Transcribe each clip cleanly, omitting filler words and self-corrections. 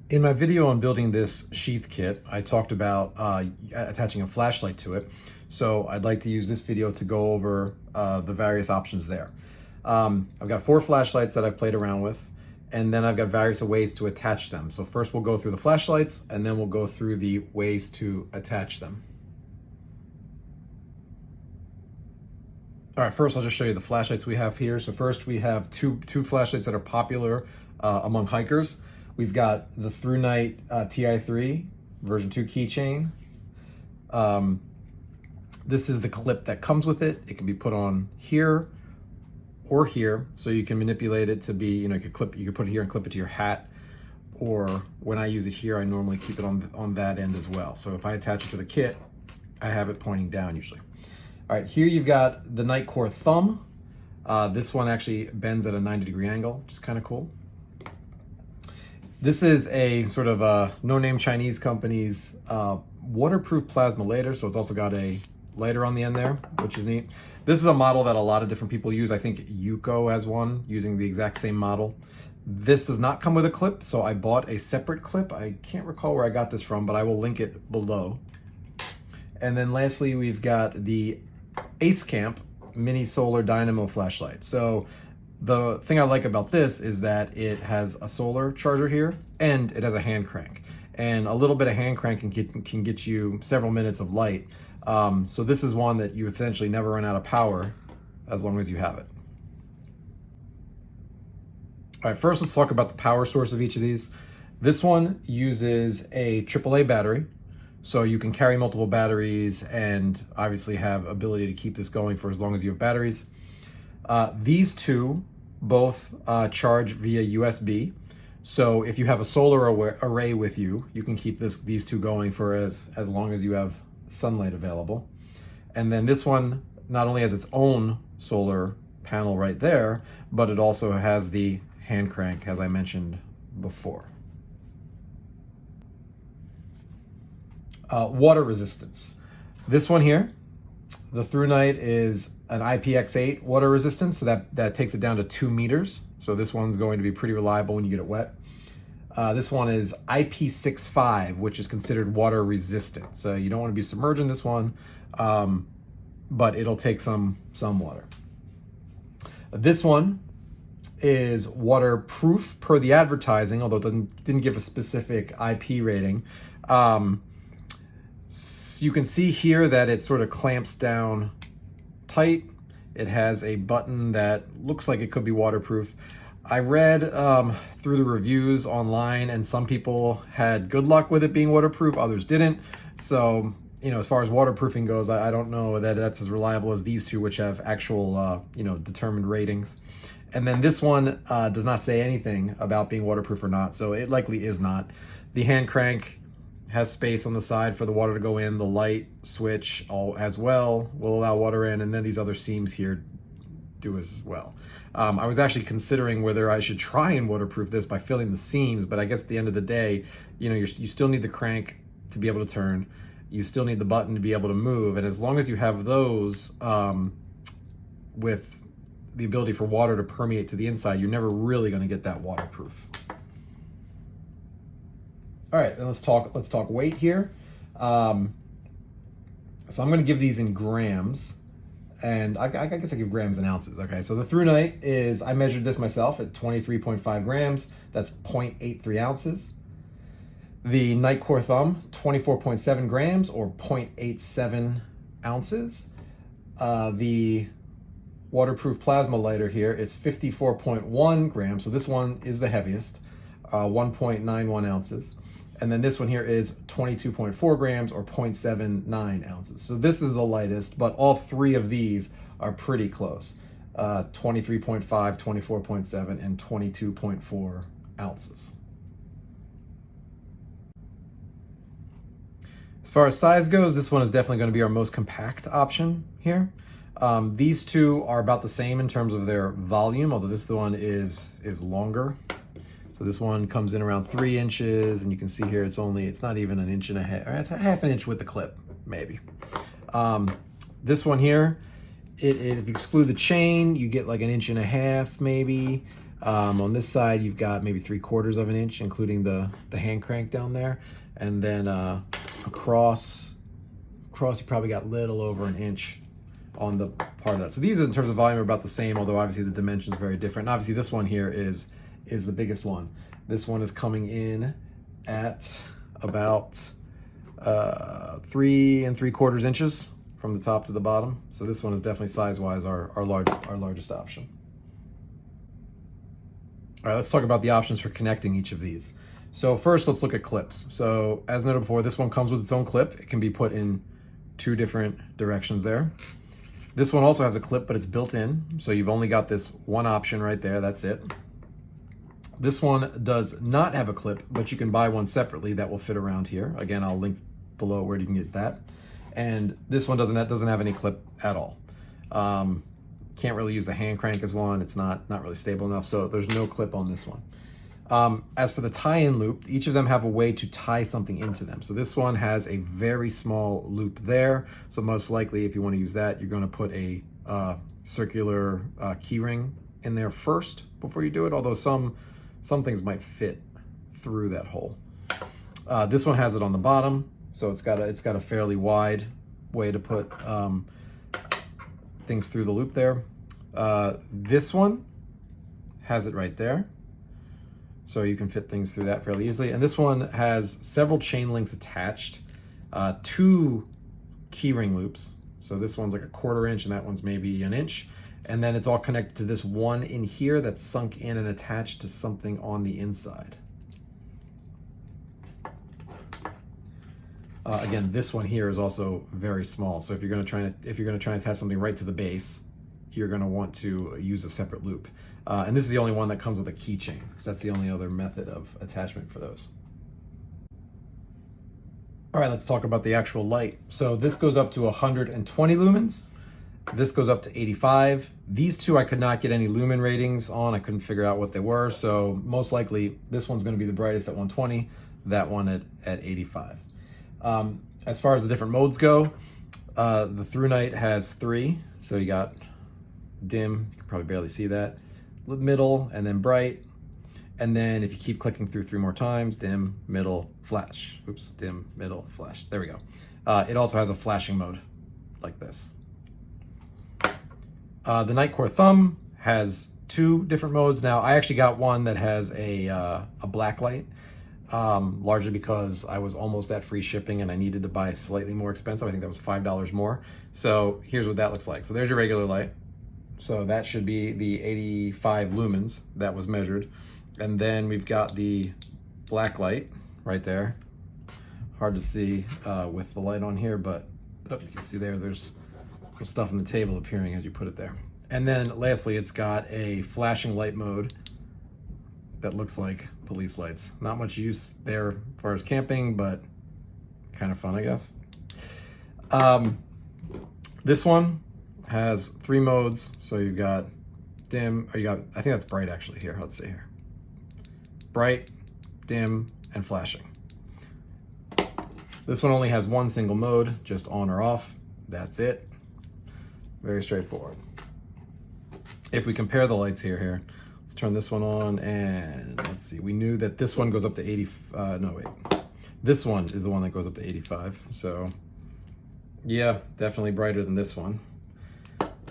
In my video on building this sheath kit, I talked about attaching a flashlight to it. So I'd like to use this video to go over the various options there. I've got 4 flashlights that I've played around with, and then I've got various ways to attach them. So first we'll go through the flashlights, and then we'll go through the ways to attach them. All right, first I'll just show you the flashlights we have here. So first we have two flashlights that are popular among hikers. We've got the ThruNite Ti3 version 2 keychain. This is the clip that comes with it. It can be put on here or here, so you can manipulate it to be, you could put it here and clip it to your hat. Or when I use it here, I normally keep it on that end as well. So if I attach it to the kit, I have it pointing down usually. All right, here you've got the NiteCore thumb. This one actually bends at a 90-degree angle, which is kind of cool. This is a sort of a no-name Chinese company's waterproof plasma lighter, so it's also got a lighter on the end there, which is neat. This is a model that a lot of different people use. I think Yuko has one using the exact same model. This does not come with a clip, so I bought a separate clip. I can't recall where I got this from, but I will link it below. And then lastly, we've got the Ace Camp mini solar dynamo flashlight. So the thing I like about this is that it has a solar charger here, and it has a hand crank. And a little bit of hand crank can get you several minutes of light. So this is one that you essentially never run out of power as long as you have it. All right, first let's talk about the power source of each of these. This one uses a AAA battery, so you can carry multiple batteries and obviously have ability to keep this going for as long as you have batteries. These two both charge via USB. So if you have a solar array with you, you can keep these two going for as long as you have sunlight available. And then this one not only has its own solar panel right there, but it also has the hand crank, as I mentioned before. Water resistance. This one here, the ThruNite, is an IPX8 water resistance, so that takes it down to 2 meters. So this one's going to be pretty reliable when you get it wet. This one is IP65, which is considered water resistant. So you don't want to be submerging this one, but it'll take some water. This one is waterproof per the advertising, although it didn't give a specific IP rating. You can see here that it sort of clamps down tight. It has a button that looks like it could be waterproof. I read through the reviews online, and some people had good luck with it being waterproof, others didn't. So, as far as waterproofing goes, I don't know that that's as reliable as these two, which have actual, determined ratings. And then this one does not say anything about being waterproof or not, so it likely is not. The hand crank has space on the side for the water to go in. The light switch as well will allow water in, and then these other seams here do as well. I was actually considering whether I should try and waterproof this by filling the seams, but I guess at the end of the day, you still need the crank to be able to turn. You still need the button to be able to move, and as long as you have those with the ability for water to permeate to the inside, you're never really going to get that waterproof. All right, then let's talk weight here. So I'm going to give these in grams, and I guess I give grams and ounces. Okay, so the ThruNite is, I measured this myself at 23.5 grams. That's 0.83 ounces. The NiteCore thumb, 24.7 grams or 0.87 ounces. The waterproof plasma lighter here is 54.1 grams. So this one is the heaviest, 1.91 ounces. And then this one here is 22.4 grams or 0.79 ounces. So this is the lightest, but all 3 of these are pretty close. 23.5, 24.7, and 22.4 ounces. As far as size goes, this one is definitely going to be our most compact option here. These two are about the same in terms of their volume, although this one is longer. So this one comes in around 3 inches, and you can see here it's not even 1.5 inches, or it's a ½ inch with the clip, maybe. This one here, if you exclude the chain, you get like 1.5 inches maybe. On this side, you've got maybe 3/4 of an inch, including the hand crank down there. And then across you probably got a little over an inch on the part of that. So these in terms of volume are about the same, although obviously the dimension is very different. And obviously this one here is the biggest one. This one is coming in at about 3 3/4 inches from the top to the bottom. So this one is definitely size-wise our largest option. All right, let's talk about the options for connecting each of these. So first, let's look at clips. So as noted before, this one comes with its own clip. It can be put in 2 different directions there. This one also has a clip, but it's built in. So you've only got this one option right there, that's it. This one does not have a clip, but you can buy one separately that will fit around here. Again, I'll link below where you can get that. And this one doesn't have any clip at all. Can't really use the hand crank as one. It's not really stable enough, so there's no clip on this one. As for the tie-in loop, each of them have a way to tie something into them. So this one has a very small loop there. So most likely, if you want to use that, you're going to put a circular key ring in there first before you do it. Although some things might fit through that hole. This one has it on the bottom, so it's got a fairly wide way to put things through the loop there. This one has it right there, so you can fit things through that fairly easily. And this one has several chain links attached, 2 keyring loops. So this one's like a 1/4 inch and that one's maybe an inch. And then it's all connected to this one in here that's sunk in and attached to something on the inside. Again, this one here is also very small. So if you're going to try and attach something right to the base, you're going to want to use a separate loop. And this is the only one that comes with a keychain. So that's the only other method of attachment for those. All right, let's talk about the actual light. So this goes up to 120 lumens. This goes up to 85. These two I could not get any lumen ratings on. I couldn't figure out what they were. So most likely this one's going to be the brightest at 120, that one at 85. As far as the different modes go, the ThruNite has 3. So you got dim, you can probably barely see that, middle, and then bright. And then if you keep clicking through 3 more times, dim, middle, flash. Oops, dim, middle, flash. There we go. It also has a flashing mode like this. The NiteCore thumb has 2 different modes. Now, I actually got one that has a black light, largely because I was almost at free shipping and I needed to buy slightly more expensive. I think that was $5 more. So here's what that looks like. So there's your regular light. So that should be the 85 lumens that was measured. And then we've got the black light right there. Hard to see with the light on here, but you can see there's some stuff on the table appearing as you put it there. And then lastly, it's got a flashing light mode that looks like police lights. Not much use there as far as camping, but kind of fun, I guess. This one has 3 modes. So you've got dim, or I think that's bright actually here. Let's see here. Bright, dim, and flashing. This one only has one single mode, just on or off. That's it. Very straightforward. If we compare the lights here, let's turn this one on and let's see. We knew that this one goes up to 80, no wait. This one is the one that goes up to 85. So yeah, definitely brighter than this one.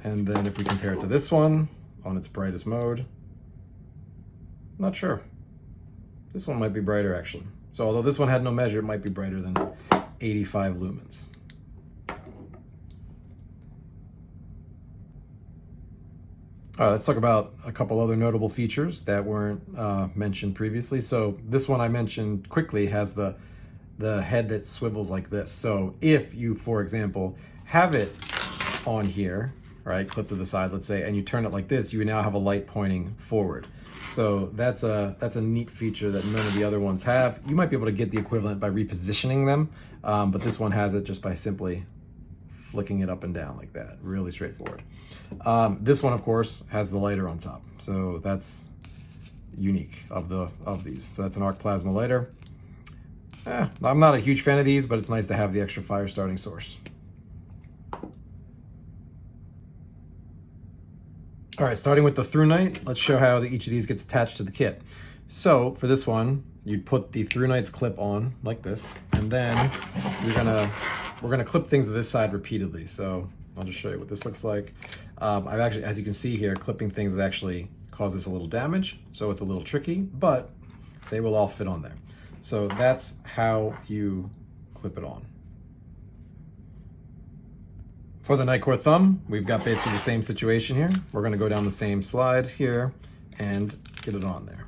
And then if we compare it to this one on its brightest mode, not sure. This one might be brighter actually. So although this one had no measure, it might be brighter than 85 lumens. All right, let's talk about a couple other notable features that weren't mentioned previously. So this one I mentioned quickly has the head that swivels like this. So if you, for example, have it on here, right, clip to the side, let's say, and you turn it like this, you now have a light pointing forward. So that's a neat feature that none of the other ones have. You might be able to get the equivalent by repositioning them, but this one has it just by simply flicking it up and down like that. Really straightforward. This one, of course, has the lighter on top, so that's unique of these. So that's an arc plasma lighter. I'm not a huge fan of these, but it's nice to have the extra fire starting source. All All right, starting with the ThruNite, let's show how each of these gets attached to the kit. So for this one, you'd put the ThruNite's clip on like this, and then we're gonna clip things to this side repeatedly. So I'll just show you what this looks like. I've actually, as you can see here, clipping things actually causes a little damage, so it's a little tricky, but they will all fit on there. So that's how you clip it on. For the NiteCore thumb, we've got basically the same situation here. We're gonna go down the same slide here and get it on there.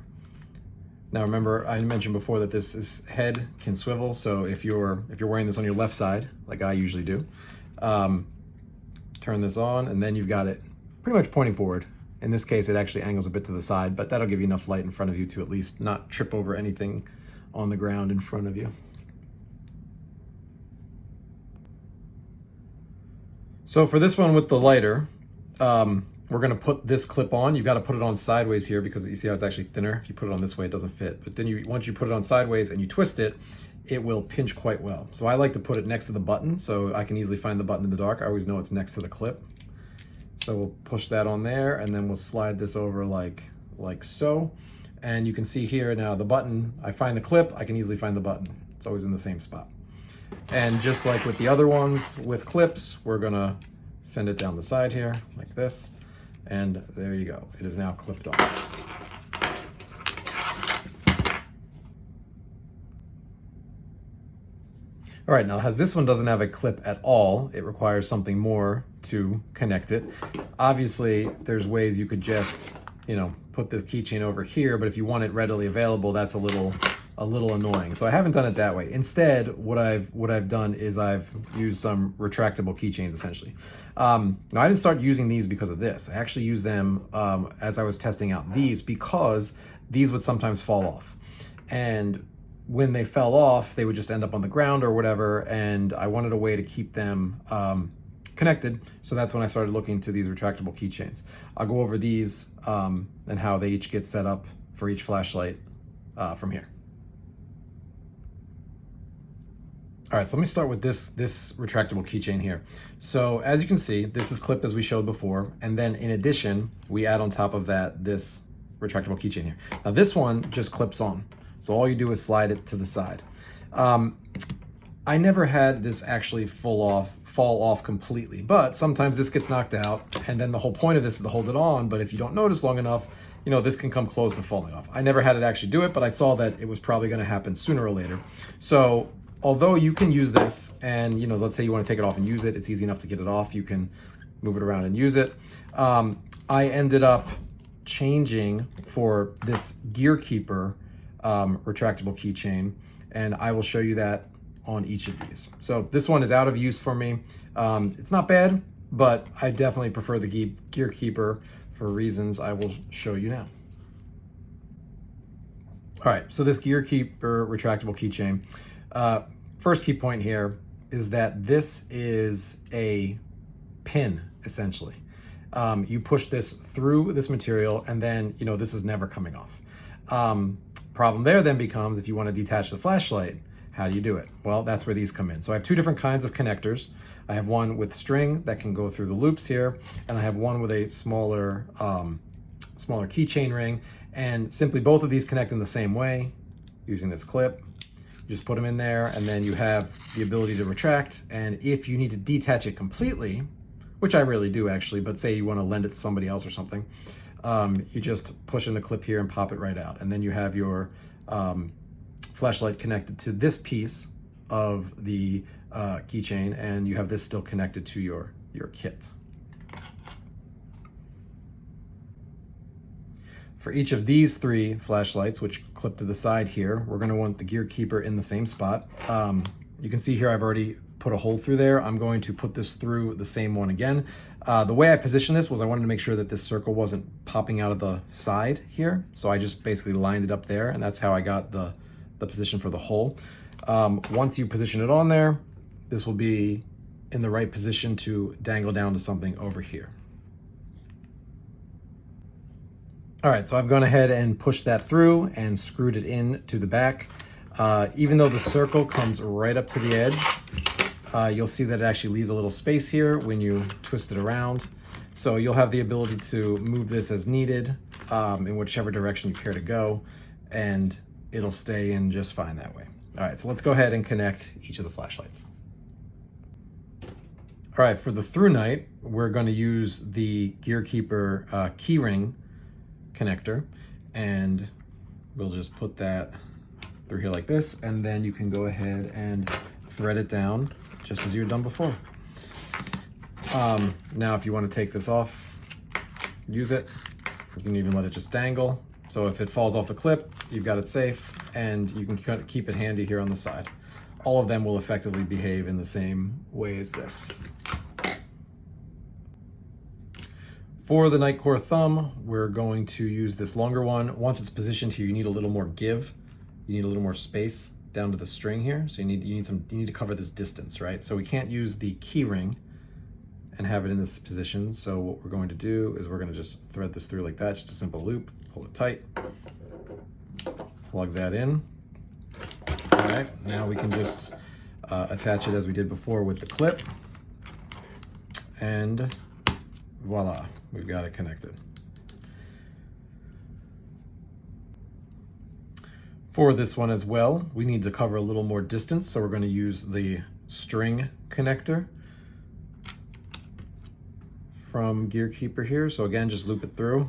Now remember, I mentioned before that this head can swivel, so if you're wearing this on your left side, like I usually do, turn this on, and then you've got it pretty much pointing forward. In this case, it actually angles a bit to the side, but that'll give you enough light in front of you to at least not trip over anything on the ground in front of you. So for this one with the lighter, we're gonna put this clip on. You've gotta put it on sideways here because you see how it's actually thinner. If you put it on this way, it doesn't fit. But then once you put it on sideways and you twist it, it will pinch quite well. So I like to put it next to the button so I can easily find the button in the dark. I always know it's next to the clip. So we'll push that on there, and then we'll slide this over like so. And you can see here now the button, I find the clip, I can easily find the button. It's always in the same spot. And just like with the other ones with clips, we're gonna send it down the side here like this. And there you go. It is now clipped on. All right, now as this one doesn't have a clip at all, it requires something more to connect it. Obviously, there's ways you could just, put this keychain over here, but if you want it readily available, that's a little annoying. So I haven't done it that way. Instead, what I've done is I've used some retractable keychains essentially. Now I didn't start using these because of this. I actually used them as I was testing out these because these would sometimes fall off. And when they fell off, they would just end up on the ground or whatever, and I wanted a way to keep them connected. So that's when I started looking into these retractable keychains. I'll go over these and how they each get set up for each flashlight from here. All right, so let me start with this retractable keychain here. So as you can see, this is clipped as we showed before, and then in addition, we add on top of that this retractable keychain here. Now this one just clips on. So all you do is slide it to the side. I never had this actually fall off completely, but sometimes this gets knocked out, and then the whole point of this is to hold it on, but if you don't notice long enough, this can come close to falling off. I never had it actually do it, but I saw that it was probably gonna happen sooner or later. So although you can use this, and let's say you wanna take it off and use it, it's easy enough to get it off, you can move it around and use it. I ended up changing for this gear keeper retractable keychain, and I will show you that on each of these. So this one is out of use for me. It's not bad, but I definitely prefer the gear keeper for reasons I will show you now. All right, so this gear keeper retractable keychain, first key point here is that this is a pin essentially. You push this through this material, and then this is never coming off. Problem there then becomes if you want to detach the flashlight, how do you do it? Well, that's where these come in. So I have two different kinds of connectors. I have one with string that can go through the loops here, and I have one with a smaller keychain ring, and simply both of these connect in the same way using this clip. You just put them in there, and then you have the ability to retract, and if you need to detach it completely, which I really do actually, but say you want to lend it to somebody else or something, you just push in the clip here and pop it right out. And then you have your flashlight connected to this piece of the keychain, and you have this still connected to your kit. For each of these three flashlights, which clip to the side here, we're gonna want the gear keeper in the same spot. You can see here I've already put a hole through there. I'm going to put this through the same one again. The way I positioned this was I wanted to make sure that this circle wasn't popping out of the side here. So I just basically lined it up there, and that's how I got the position for the hole. Once you position it on there, this will be in the right position to dangle down to something over here. All right, so I've gone ahead and pushed that through and screwed it in to the back. Even though the circle comes right up to the edge, you'll see that it actually leaves a little space here when you twist it around. So you'll have the ability to move this as needed in whichever direction you care to go, and it'll stay in just fine that way. All right, so let's go ahead and connect each of the flashlights. All right, for the ThruNite, we're going to use the GearKeeper keyring connector, and we'll just put that through here like this, and then you can go ahead and thread it down just as you've done before. Now, if you want to take this off, use it. You can even let it just dangle. So if it falls off the clip, you've got it safe, and you can keep it handy here on the side. All of them will effectively behave in the same way as this. For the NiteCore thumb, we're going to use this longer one. Once it's positioned here, you need a little more give. You need a little more space down to the string here. So you need to cover this distance, right? So we can't use the key ring and have it in this position. So what we're going to do is we're going to just thread this through like that, just a simple loop, pull it tight, plug that in. All right, now we can just attach it as we did before with the clip, and voila, we've got it connected. For this one as well, we need to cover a little more distance, so we're going to use the string connector from GearKeeper here. So again, just loop it through,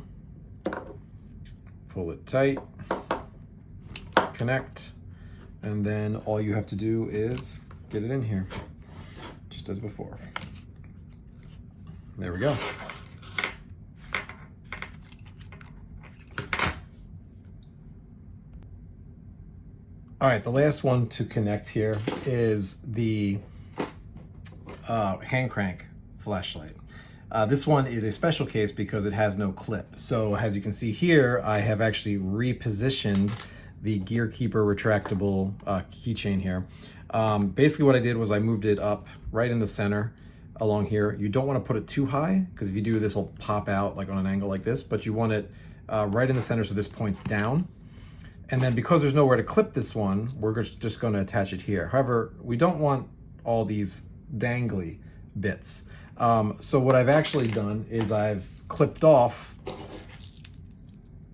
pull it tight, connect, and then all you have to do is get it in here, just as before. There we go. All right, the last one to connect here is the hand crank flashlight. This one is a special case because it has no clip. So as you can see here, I have actually repositioned the GearKeeper retractable keychain here. Basically what I did was I moved it up right in the center along here. You don't want to put it too high, because if you do, this will pop out like on an angle like this, but you want it right in the center so this points down. And then because there's nowhere to clip this one, we're just going to attach it here. However, we don't want all these dangly bits. So what I've actually done is I've clipped off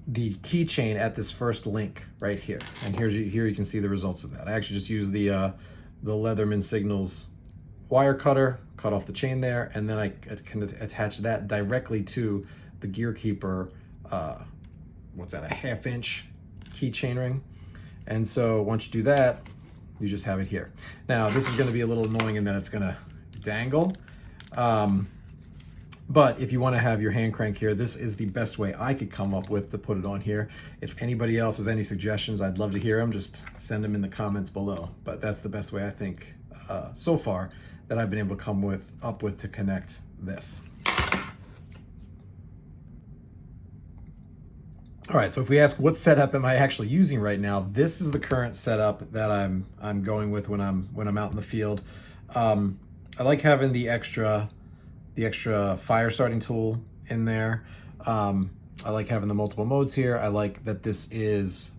the keychain at this first link right here. And here you can see the results of that. I actually just used the Leatherman Signals wire cutter, cut off the chain there, and then I can attach that directly to the GearKeeper, what's that, a 1/2 inch keychain ring. And so once you do that, you just have it here. Now this is going to be a little annoying in that it's going to dangle. But if you want to have your hand crank here, this is the best way I could come up with to put it on here. If anybody else has any suggestions, I'd love to hear them. Just send them in the comments below. But that's the best way I think so far that I've been able to come up with to connect this. All right, so if we ask what setup am I actually using right now, this is the current setup that I'm going with when I'm out in the field. I like having the extra fire starting tool in there. I like having the multiple modes here. I like that this is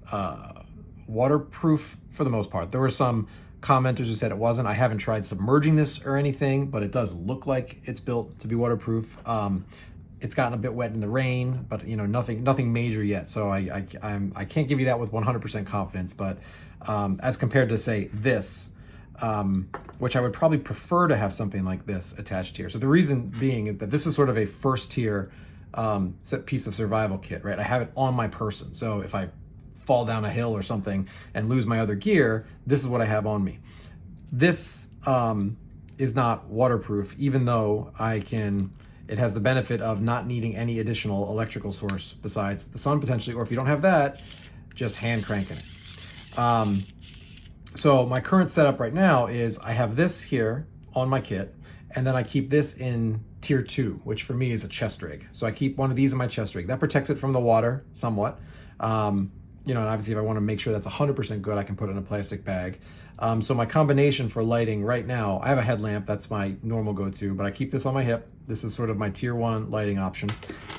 waterproof for the most part. There were some commenters who said it wasn't. I haven't tried submerging this or anything, but it does look like it's built to be waterproof. It's gotten a bit wet in the rain, but you know, nothing major yet. So I can't give you that with 100% confidence. But as compared to say this, which I would probably prefer to have something like this attached here. So the reason being is that this is sort of a first tier piece of survival kit, right? I have it on my person. So if I fall down a hill or something and lose my other gear, this is what I have on me. This is not waterproof, even though it has the benefit of not needing any additional electrical source besides the sun potentially, or if you don't have that, just hand cranking it. So my current setup right now is I have this here on my kit, and then I keep this in tier 2, which for me is a chest rig. So I keep one of these in my chest rig. That protects it from the water somewhat. You know, and obviously if I want to make sure that's 100% good, I can put it in a plastic bag. So my combination for lighting right now, I have a headlamp, that's my normal go-to, but I keep this on my hip. This is sort of my tier 1 lighting option.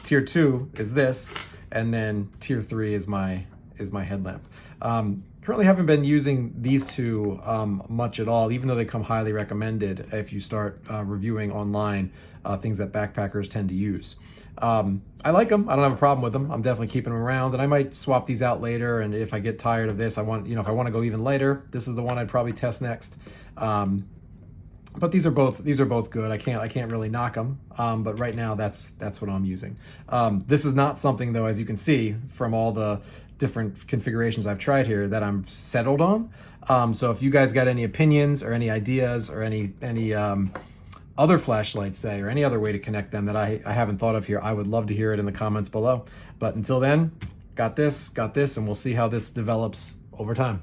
Tier 2 is this, and then tier 3 is my headlamp. Currently haven't been using these two much at all, even though they come highly recommended if you start reviewing online things that backpackers tend to use. I like them. I don't have a problem with them. I'm definitely keeping them around, and I might swap these out later. And if I get tired of this, if I want to go even lighter, this is the one I'd probably test next. But these are both good. I can't really knock them. But right now that's what I'm using. This is not something, though, as you can see from all the different configurations I've tried here, that I'm settled on. So if you guys got any opinions or any ideas or any other flashlights, say, or any other way to connect them that I haven't thought of here, I would love to hear it in the comments below. But until then, got this, and we'll see how this develops over time.